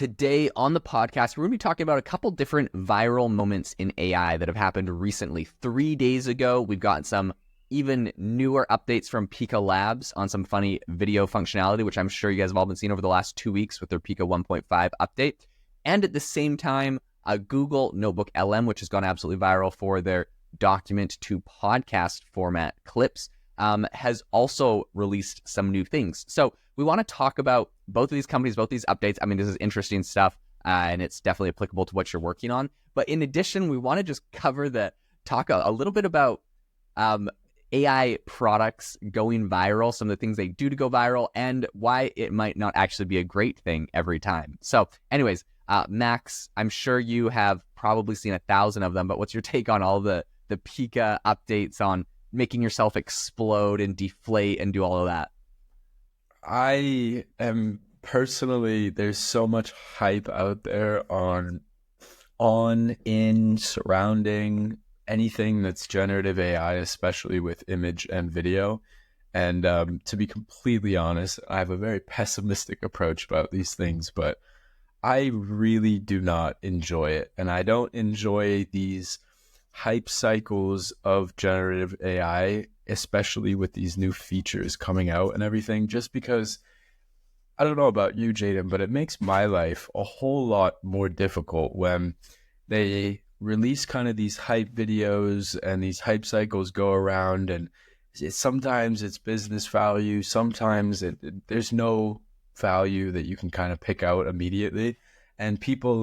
Today on the podcast, we're going to be talking about a couple different viral moments in AI that have happened recently. 3 days ago, we've gotten some even newer updates from Pica Labs on some funny video functionality, which I'm sure you guys have all been seeing over the last 2 weeks with their Pica 1.5 update. And at the same time, a Google Notebook LM, which has gone absolutely viral for their document to podcast format clips, has also released some new things. So we want to talk about both of these companies, both these updates. I mean, this is interesting stuff, and it's definitely applicable to what you're working on. But in addition, we want to just talk a little bit about AI products going viral, some of the things they do to go viral, and why it might not actually be a great thing every time. So anyways, Max, I'm sure you have probably seen 1,000 of them, but what's your take on all the Pica updates on making yourself explode and deflate and do all of that? I am personally, there's so much hype out there in surrounding anything that's generative AI, especially with image and video. And to be completely honest, I have a very pessimistic approach about these things, but I really do not enjoy it. And I don't enjoy these hype cycles of generative AI, especially with these new features coming out and everything, just because I don't know about you, Jaeden, but it makes my life a whole lot more difficult when they release kind of these hype videos and these hype cycles go around, and sometimes it's business value, sometimes there's no value that you can kind of pick out immediately, and people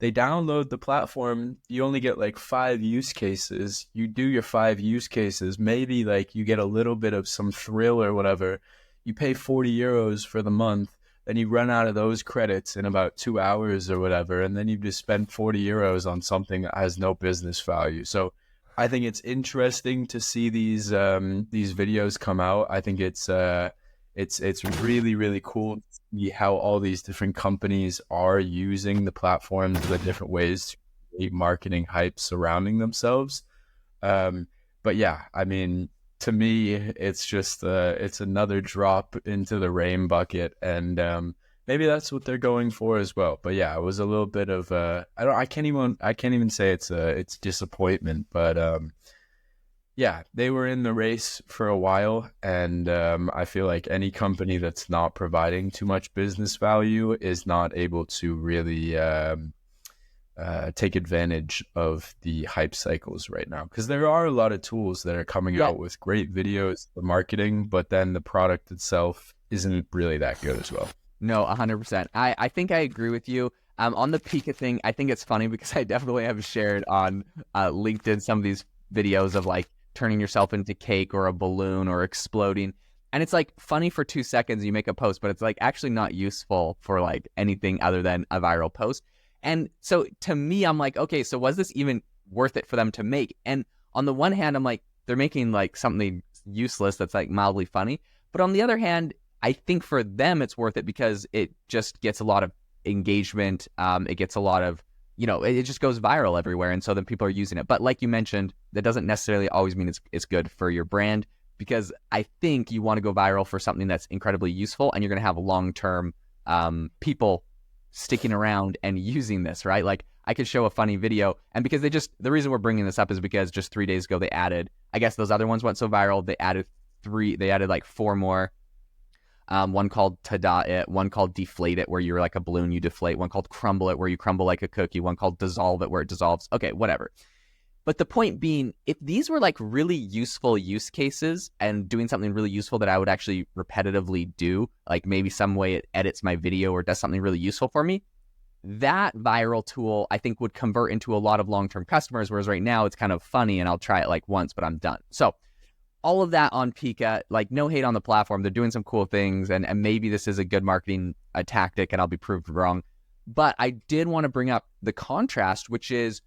they download the platform, you only get 5 use cases, you do your 5 use cases, maybe you get a little bit of some thrill or whatever, you pay 40 euros for the month, then you run out of those credits in about 2 hours or whatever, and then you just spend 40 euros on something that has no business value. So I think it's interesting to see these videos come out. I think it's really, really cool to see how all these different companies are using the platforms, the different ways to create marketing hype surrounding themselves. But yeah, I mean, to me, it's just it's another drop into the rain bucket, and maybe that's what they're going for as well. But yeah, it was a little bit of I can't even say it's disappointment, but yeah, they were in the race for a while, and I feel like any company that's not providing too much business value is not able to really take advantage of the hype cycles right now. Because there are a lot of tools that are coming out with great videos, the marketing, but then the product itself isn't really that good as well. No, 100%. I think I agree with you. On the Pica thing, I think it's funny because I definitely have shared on LinkedIn some of these videos of turning yourself into cake or a balloon or exploding. And it's funny for 2 seconds, you make a post, but it's actually not useful for anything other than a viral post. And so to me, I'm okay, so was this even worth it for them to make? And on the one hand, I'm they're making something useless that's mildly funny. But on the other hand, I think for them, it's worth it because it just gets a lot of engagement. It gets a lot of, it just goes viral everywhere. And so then people are using it. But like you mentioned, that doesn't necessarily always mean it's good for your brand, because I think you want to go viral for something that's incredibly useful, and you're going to have long-term people sticking around and using this, right? I could show a funny video, and because the reason we're bringing this up is because just 3 days ago they added, I guess those other ones went so viral, they added 4 more. One called Tada It, one called Deflate It, where you're like a balloon, you deflate, one called Crumble It, where you crumble like a cookie, one called Dissolve It, where it dissolves. Okay, whatever. But the point being, if these were really useful use cases and doing something really useful that I would actually repetitively do, maybe some way it edits my video or does something really useful for me, that viral tool I think would convert into a lot of long-term customers, whereas right now it's kind of funny and I'll try it once, but I'm done. So all of that on Pica, no hate on the platform. They're doing some cool things, and maybe this is a good marketing tactic, and I'll be proved wrong. But I did want to bring up the contrast, which is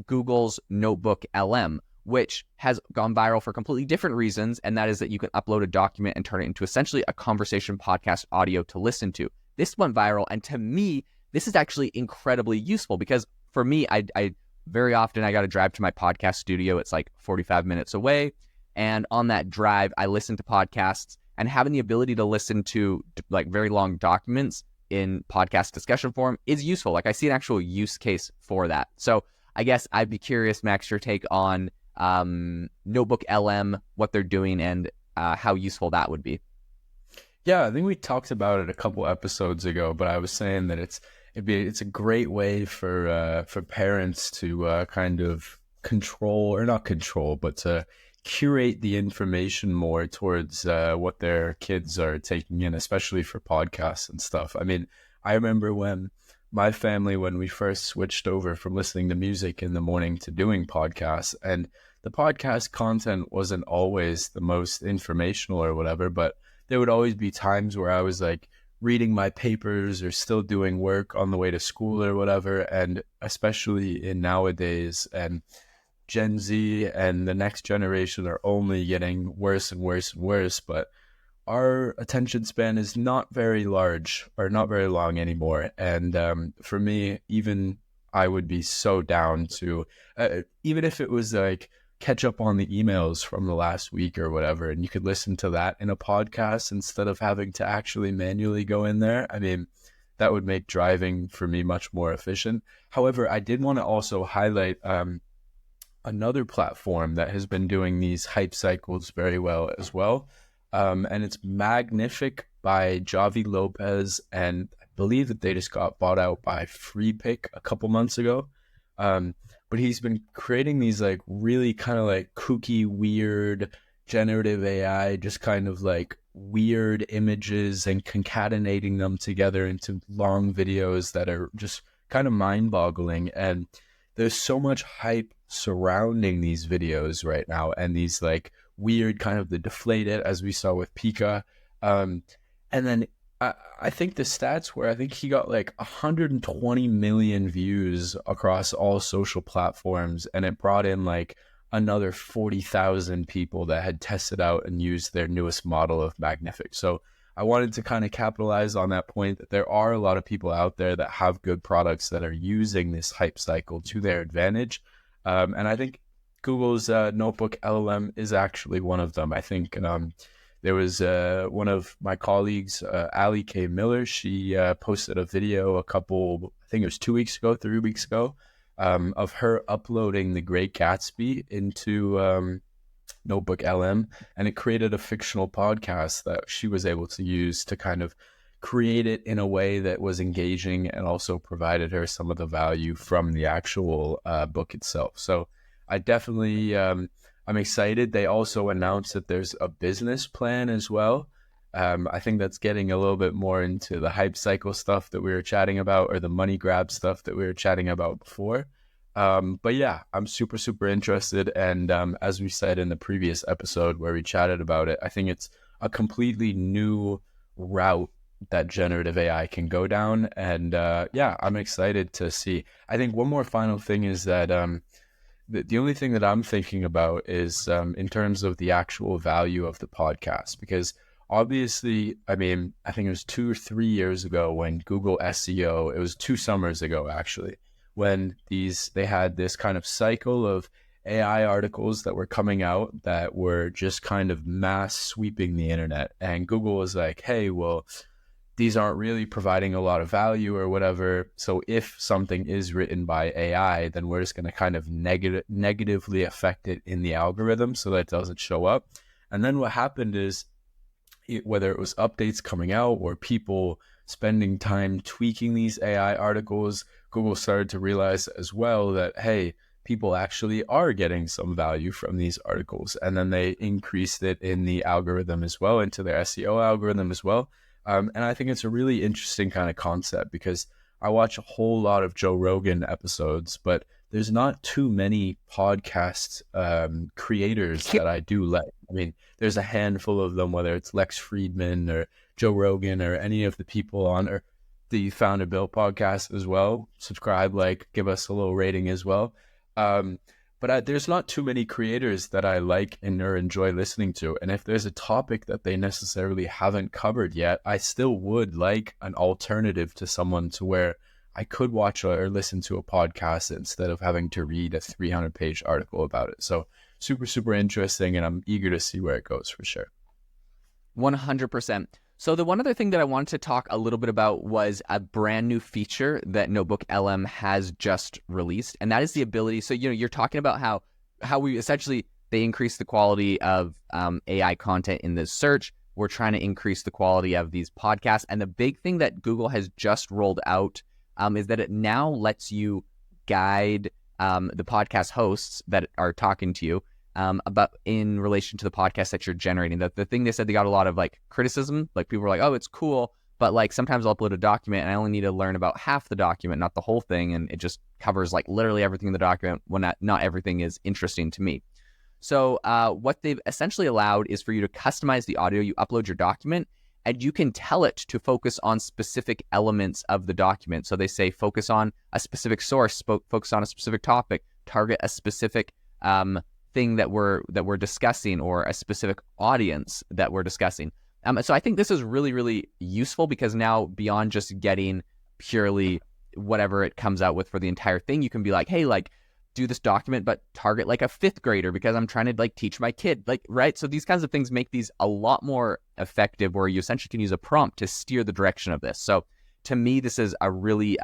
Google's Notebook LM, which has gone viral for completely different reasons, and that is that you can upload a document and turn it into essentially a conversation podcast audio to listen to. This went viral, and to me, this is actually incredibly useful because for me, I very often I got to drive to my podcast studio. It's 45 minutes away. And on that drive, I listen to podcasts, and having the ability to listen to very long documents in podcast discussion forum is useful. Like I see an actual use case for that. So I guess I'd be curious, Max, your take on Notebook LM, what they're doing, and how useful that would be. Yeah, I think we talked about it a couple episodes ago, but I was saying that it's a great way for parents to kind of control, or not control, but to curate the information more towards what their kids are taking in, especially for podcasts and stuff. I mean, I remember when my family, when we first switched over from listening to music in the morning to doing podcasts, and the podcast content wasn't always the most informational or whatever, but there would always be times where I was like reading my papers or still doing work on the way to school or whatever. And especially in nowadays, and Gen Z and the next generation are only getting worse and worse and worse, but our attention span is not very large or not very long anymore. And for me, even I would be so down to, even if it was like catch up on the emails from the last week or whatever, and you could listen to that in a podcast instead of having to actually manually go in there. I mean, that would make driving for me much more efficient. However, I did want to also highlight another platform that has been doing these hype cycles very well as well. And it's Magnific by Javi Lopez. And I believe that they just got bought out by FreePic a couple months ago. But he's been creating these like really kind of like kooky, weird generative AI, just kind of like weird images and concatenating them together into long videos that are just kind of mind-boggling. And there's so much hype surrounding these videos right now, and these like weird kind of the deflated, as we saw with Pica. And then I think the stats were, I think he got like 120 million views across all social platforms, and it brought in like another 40,000 people that had tested out and used their newest model of Magnific. So I wanted to kind of capitalize on that point, that there are a lot of people out there that have good products that are using this hype cycle to their advantage. And I think Google's Notebook LLM is actually one of them. I think there was one of my colleagues, Ali K. Miller. She posted a video I think it was 2 weeks ago, 3 weeks ago, of her uploading The Great Gatsby into Notebook LM, and it created a fictional podcast that she was able to use to kind of create it in a way that was engaging and also provided her some of the value from the actual book itself. So I definitely... I'm excited. They also announced that there's a business plan as well. I think that's getting a little bit more into the hype cycle stuff that we were chatting about, or the money grab stuff that we were chatting about before. But yeah, I'm super, super interested. And as we said in the previous episode where we chatted about it, I think it's a completely new route that generative AI can go down. And yeah, I'm excited to see. I think one more final thing is that the only thing that I'm thinking about is in terms of the actual value of the podcast, because obviously, I mean, I think it was 2 or 3 years ago when Google SEO, it was 2 summers ago actually, when they had this kind of cycle of AI articles that were coming out that were just kind of mass sweeping the internet. And Google was like, hey, well, these aren't really providing a lot of value or whatever. So if something is written by AI, then we're just going to kind of negatively affect it in the algorithm so that it doesn't show up. And then what happened is, whether it was updates coming out or people spending time tweaking these AI articles, Google started to realize as well that, hey, people actually are getting some value from these articles. And then they increased it in the algorithm as well, into their SEO algorithm as well. And I think it's a really interesting kind of concept, because I watch a whole lot of Joe Rogan episodes, but there's not too many podcast creators that I do like. I mean, there's a handful of them, whether it's Lex Friedman or Joe Rogan or any of the people on or the Founder Bill podcast as well. Subscribe, give us a little rating as well. But there's not too many creators that I like and or enjoy listening to. And if there's a topic that they necessarily haven't covered yet, I still would like an alternative to someone to where I could watch or listen to a podcast instead of having to read a 300-page article about it. So super, super interesting, and I'm eager to see where it goes for sure. 100%. So the one other thing that I wanted to talk a little bit about was a brand new feature that Notebook LM has just released, and that is the ability. So you're talking about how we essentially they increase the quality of AI content in the search. We're trying to increase the quality of these podcasts, and the big thing that Google has just rolled out is that it now lets you guide the podcast hosts that are talking to you about in relation to the podcast that you're generating. The thing they said, they got a lot of like criticism. Like people were like, oh, it's cool, but like sometimes I'll upload a document and I only need to learn about half the document, not the whole thing, and it just covers like literally everything in the document when not everything is interesting to me. So what they've essentially allowed is for you to customize the audio. You upload your document and you can tell it to focus on specific elements of the document. So they say focus on a specific source, focus on a specific topic, target a specific thing that we're discussing, or a specific audience that we're discussing. So I think this is really, really useful, because now beyond just getting purely whatever it comes out with for the entire thing, you can be like, hey, like do this document, but target like a 5th grader because I'm trying to like teach my kid, like, right? So these kinds of things make these a lot more effective, where you essentially can use a prompt to steer the direction of this. So to me, this is a really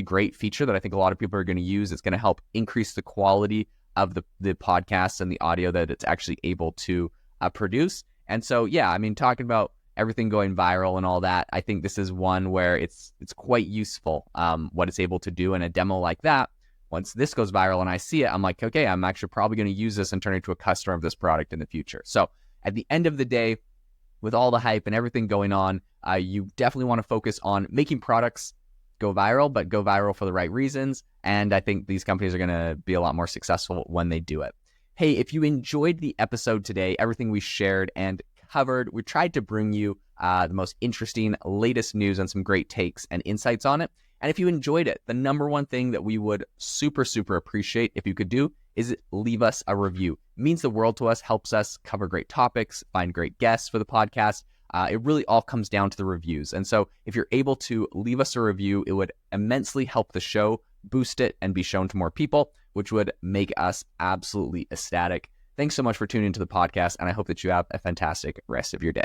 great feature that I think a lot of people are going to use. It's going to help increase the quality of the podcast and the audio that it's actually able to produce. And so, yeah, I mean, talking about everything going viral and all that, I think this is one where it's quite useful, what it's able to do in a demo like that. Once this goes viral and I see it, I'm like, okay, I'm actually probably going to use this and turn it into a customer of this product in the future. So at the end of the day, with all the hype and everything going on, you definitely want to focus on making products go viral, but go viral for the right reasons. And I think these companies are going to be a lot more successful when they do it. Hey, if you enjoyed the episode today, everything we shared and covered, we tried to bring you the most interesting, latest news and some great takes and insights on it. And if you enjoyed it, the number one thing that we would super, super appreciate if you could do is leave us a review. It means the world to us, helps us cover great topics, find great guests for the podcast. It really all comes down to the reviews. And so if you're able to leave us a review, it would immensely help the show, boost it, and be shown to more people, which would make us absolutely ecstatic. Thanks so much for tuning into the podcast, and I hope that you have a fantastic rest of your day.